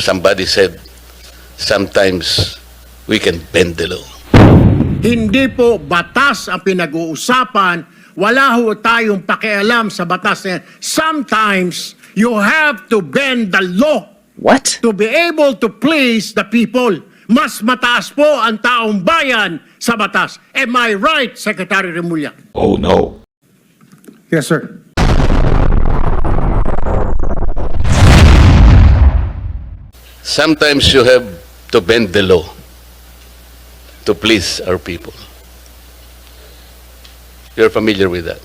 somebody said, sometimes we can bend the law. Hindi po batas ang pinag-uusapan. Wala ho tayong pakialam sa batas na yan. Sometimes, you have to bend the law. What? To be able to please the people. Mas mataas po ang taong bayan sa batas. Am I right, Secretary Remulla? Oh no. Yes, sir. Sometimes you have to bend the law to please our people. You're familiar with that?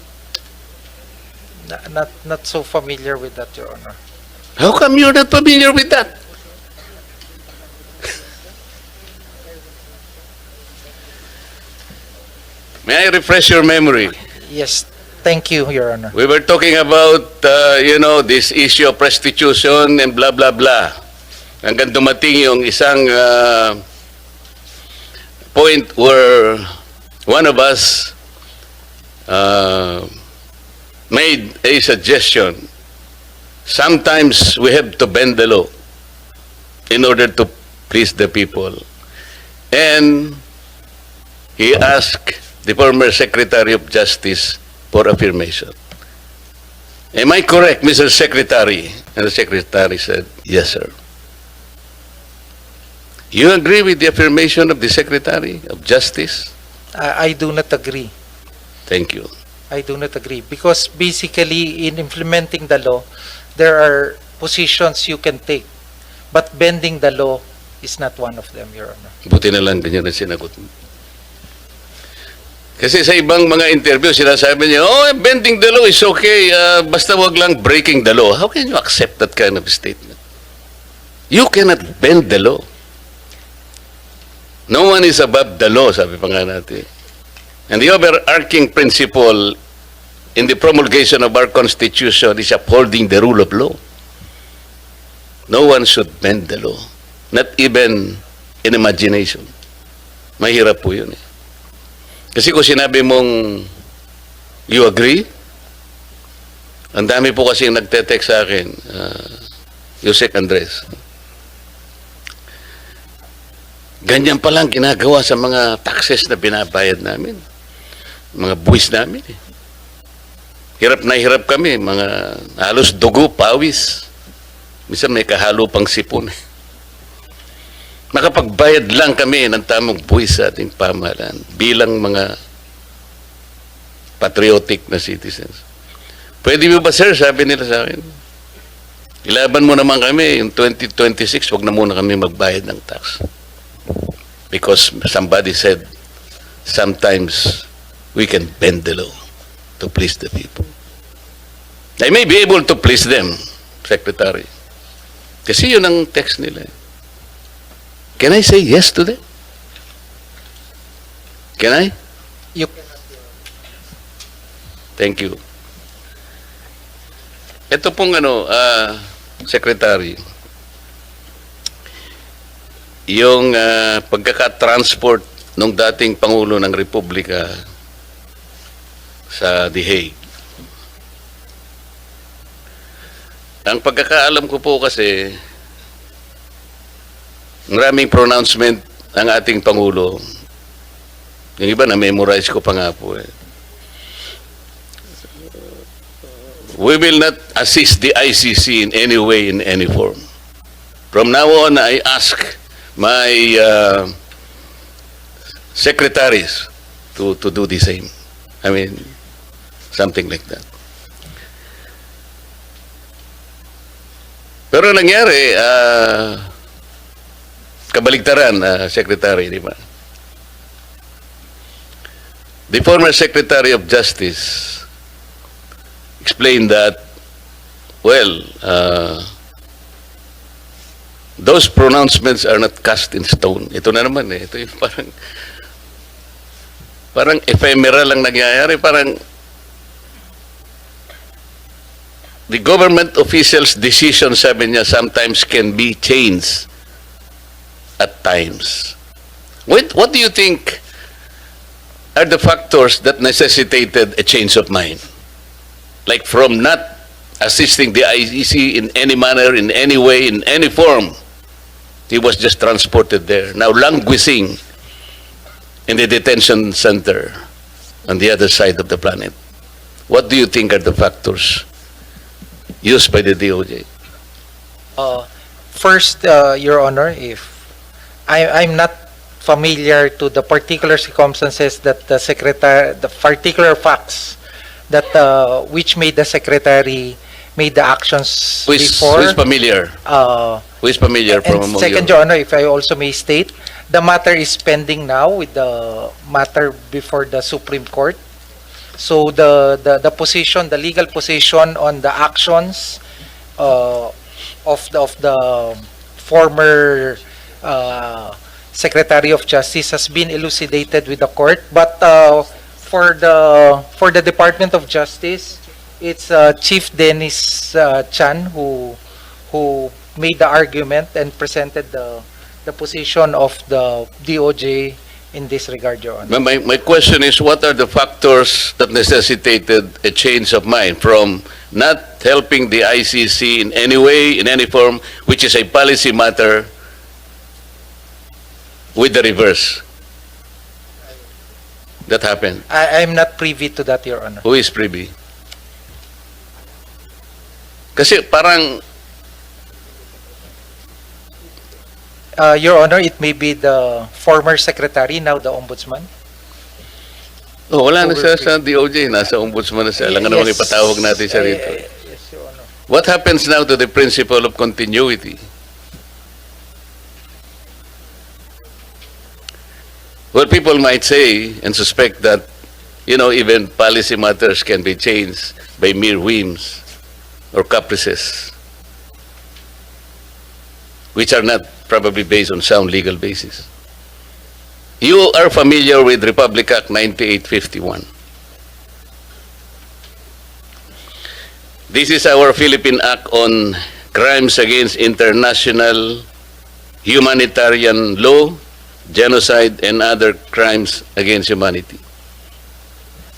Not so familiar with that, Your Honor. How come you're not familiar with that? May I refresh your memory? Yes, thank you, Your Honor. We were talking about, this issue of restitution and blah, blah, blah. Hanggang dumating yung isang point where one of us made a suggestion. Sometimes we have to bend the law in order to please the people. And he asked the former Secretary of Justice for affirmation. Am I correct, Mr. Secretary? And the Secretary said, yes, sir. You agree with the affirmation of the Secretary of Justice? I do not agree. Thank you. I do not agree. Because basically, in implementing the law, there are positions you can take. But bending the law is not one of them, Your Honor. Buti na lang ganyan ang sinagot mo. Kasi sa ibang mga interview, sinasabi niya, oh, bending the law is okay, basta wag lang breaking the law. How can you accept that kind of statement? You cannot bend the law. No one is above the law, sabi pa nga natin. And the overarching principle in the promulgation of our Constitution is upholding the rule of law. No one should bend the law. Not even in imagination. Mahirap po yun eh. Kasi kung sinabi mong you agree, ang dami po kasi nagte-text sa akin, Yusek Andres. Ganyan palang ginagawa sa mga taxes na binabayad namin. Mga buwis namin eh. Hirap na hirap kami, mga halos dugo, pawis. Minsan may kahalo pang sipon eh. Makapagbayad lang kami ng tamang buwis sa ating pamahalaan bilang mga patriotic na citizens. Pwede mo ba, sir? Sabi nila sa akin. Ilaban mo naman kami, yung 2026, wag na muna kami magbayad ng tax. Because somebody said, sometimes we can bend the law to please the people. I may be able to please them, Secretary. Kasi yun ang text nila. Can I say yes to them? Can I? You Thank you. Ito pong Secretary, yung pagkaka-transport ng dating Pangulo ng Republika sa The Hague. Ang pagkakaalam ko po kasi, maraming pronouncement ang ating Pangulo. Yung iba na-memorize ko pa nga po eh. We will not assist the ICC in any way, in any form. From now on, I ask my secretaries to do the same. I mean, something like that. Pero nangyari, kabaligtaran, Secretary, di ba? The former Secretary of Justice explained that, well, those pronouncements are not cast in stone. Ito na naman eh. Ito yung parang ephemeral lang nangyayari. Parang the government officials' decision, sabi niya, sometimes can be changed at times. What do you think are the factors that necessitated a change of mind? Like from not assisting the ICC in any manner, in any way, in any form, He was just transported there, now languishing in the detention center on the other side of the planet. What do you think are the factors used by the DOJ? First, Your Honor, if I'm not familiar to the particular circumstances that the secretary, the particular facts that which made the secretary made the actions Who is before. familiar? Who is familiar from And among second, you? Your Honor, if I also may state, the matter is pending now with the matter before the Supreme Court. So the position, the legal position on the actions of the former Secretary of Justice has been elucidated with the court. But for the Department of Justice, it's Chief Dennis Chan who made the argument and presented the position of the DOJ in this regard, Your Honor. My question is, what are the factors that necessitated a change of mind from not helping the ICC in any way, in any form, which is a policy matter, with the reverse? That happened. I'm not privy to that, Your Honor. Who is privy? Kasi parang, Your Honor, it may be the former secretary, now the ombudsman. oh, wala na siya sa DOJ, nasa ombudsman na siya. Alam nga naman Yes. ipatawag natin siya rito. Yes, Your Honor. What happens now to the principle of continuity? Well, people might say and suspect that, even policy matters can be changed by mere whims or caprices, which are not probably based on sound legal basis. You are familiar with Republic Act 9851. This is our Philippine Act on crimes against international humanitarian law, genocide, and other crimes against humanity.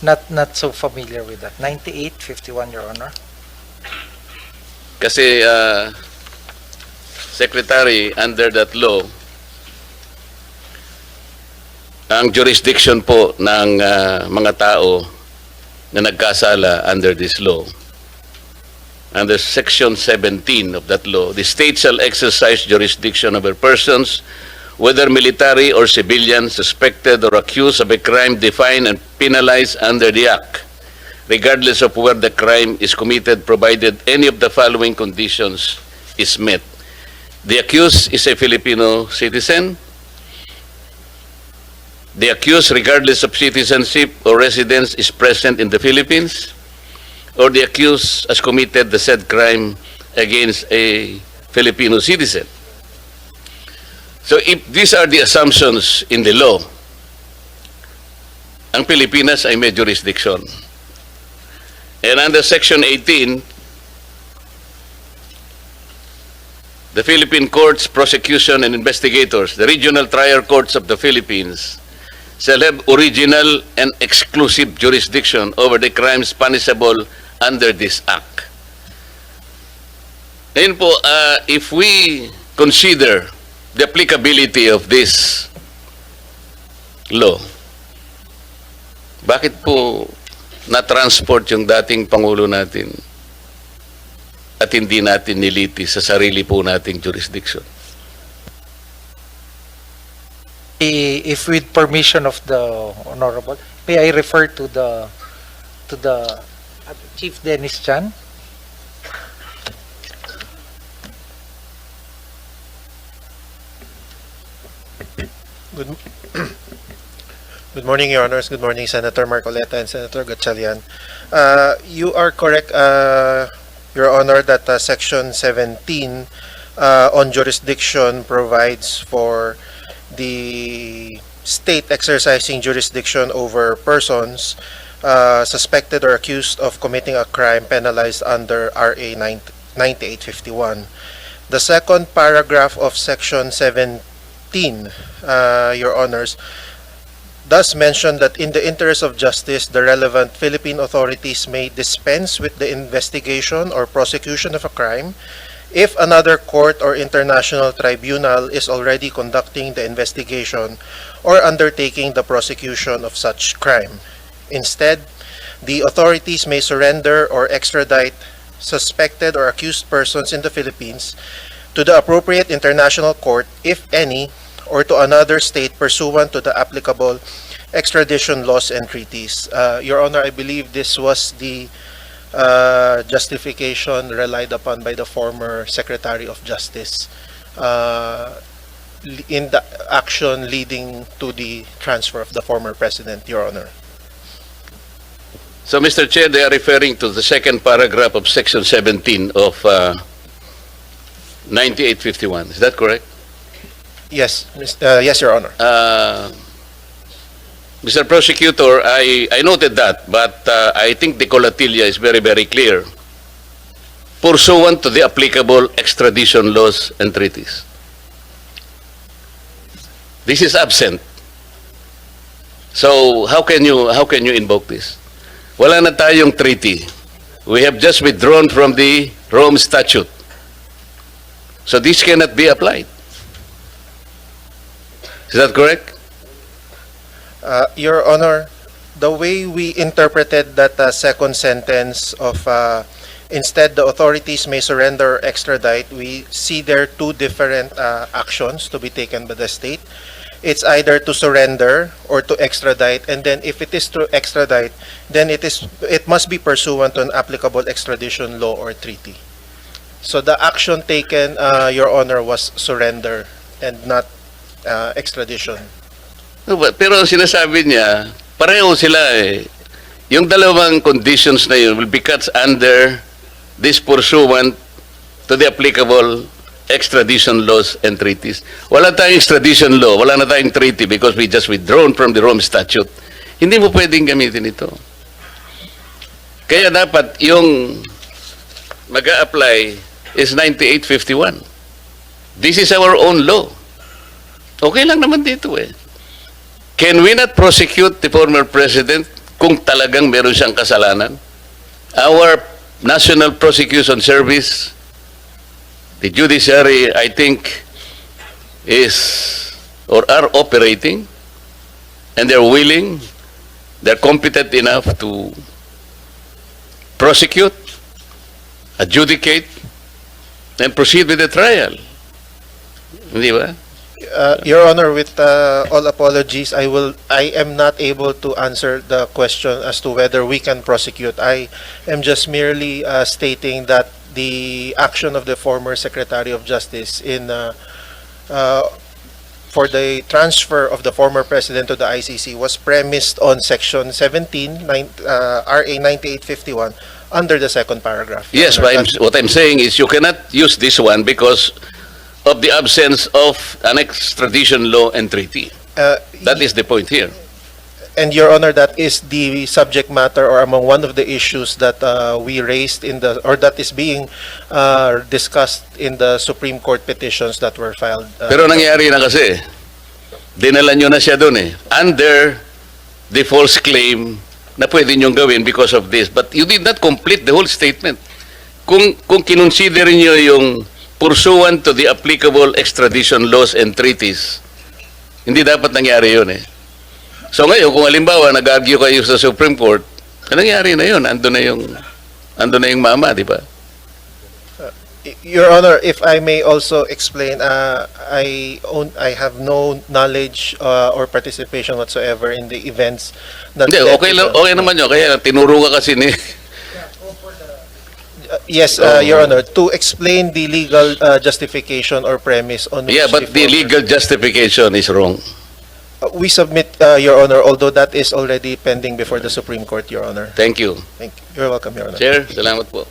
Not so familiar with that. 9851, Your Honor. Kasi, Secretary, under that law, ang jurisdiction po ng mga tao na nagkasala under this law, under Section 17 of that law, the state shall exercise jurisdiction over persons, whether military or civilian, suspected or accused of a crime defined and penalized under the Act, regardless of where the crime is committed, provided any of the following conditions is met. The accused is a Filipino citizen. The accused, regardless of citizenship or residence, is present in the Philippines, or the accused has committed the said crime against a Filipino citizen. So if these are the assumptions in the law, ang Pilipinas ay may jurisdiction. And under Section 18, the Philippine courts, prosecution, and investigators, the regional trial courts of the Philippines, shall have original and exclusive jurisdiction over the crimes punishable under this Act. Ngayon po, if we consider the applicability of this law, bakit po na-transport yung dating Pangulo natin at hindi natin nilitis sa sarili po nating jurisdiction? If with permission of the Honorable, may I refer to the Chief Dennis Chan? Good morning, Your Honors. Good morning, Senator Marcoleta and Senator Gatchalian. You are correct, Your Honor, that Section 17 on jurisdiction provides for the state exercising jurisdiction over persons suspected or accused of committing a crime penalized under RA 9851. The second paragraph of Section 17, Your Honors, does mention that in the interest of justice, the relevant Philippine authorities may dispense with the investigation or prosecution of a crime if another court or international tribunal is already conducting the investigation or undertaking the prosecution of such crime. Instead, the authorities may surrender or extradite suspected or accused persons in the Philippines to the appropriate international court, if any, or to another state pursuant to the applicable extradition laws and treaties. Your Honor, I believe this was the justification relied upon by the former Secretary of Justice in the action leading to the transfer of the former President, Your Honor. So, Mr. Chair, they are referring to the second paragraph of Section 17 of 9851. Is that correct? Yes, yes, Your Honor. Mr. Prosecutor, I noted that, but I think the colatilla is very, very clear. Pursuant to the applicable extradition laws and treaties. This is absent. So how can you invoke this? Wala na tayong treaty. We have just withdrawn from the Rome Statute. So this cannot be applied. Is that correct? Your Honor, the way we interpreted that second sentence of instead the authorities may surrender or extradite, we see there two different actions to be taken by the state. It's either to surrender or to extradite, and then if it is to extradite, then it must be pursuant to an applicable extradition law or treaty. So the action taken, Your Honor, was surrender and not extradition. No, pero ang sinasabi niya, pareho sila eh. Yung dalawang conditions na yun will be cut under this pursuant to the applicable extradition laws and treaties. Wala tayong extradition law, wala na tayong treaty because we just withdrawn from the Rome Statute. Hindi mo pwedeng gamitin ito. Kaya dapat yung mag-a-apply is 9851. This is our own law. Okay lang naman dito eh. Can we not prosecute the former president kung talagang meron siyang kasalanan? Our National Prosecution Service, the judiciary, I think, is or are operating, and they're willing, they're competent enough to prosecute, adjudicate, and proceed with the trial. Hindi ba? Your Honor, with all apologies, I am not able to answer the question as to whether we can prosecute. I am just merely stating that the action of the former Secretary of Justice in for the transfer of the former President to the ICC was premised on Section 17, RA 9851, under the second paragraph. Yes, but what I'm saying is you cannot use this one because of the absence of an extradition law and treaty. That is the point here. And Your Honor, that is the subject matter or among one of the issues that we raised in the, or that is being discussed in the Supreme Court petitions that were filed. Pero nangyari na kasi, dinala nyo na siya doon eh, under the false claim na pwede nyong gawin because of this. But you did not complete the whole statement. Kung kinonsider nyo yung pursuant to the applicable extradition laws and treaties, hindi dapat nangyari yun eh. So ngayon, kung halimbawa nag-argue kayo sa Supreme Court, nangyari na yun, ando na yung mama, di ba? Your Honor, if I may also explain, I have no knowledge or participation whatsoever in the events that Hindi, okay naman yun, kaya tinuro ka kasi ni... Yes, Your Honor, to explain the legal justification or premise on which Yeah, but the legal justification is wrong. we submit, Your Honor, although that is already pending before the Supreme Court, Your Honor. Thank you. Thank you. You're welcome, Your Honor. Chair, salamat po.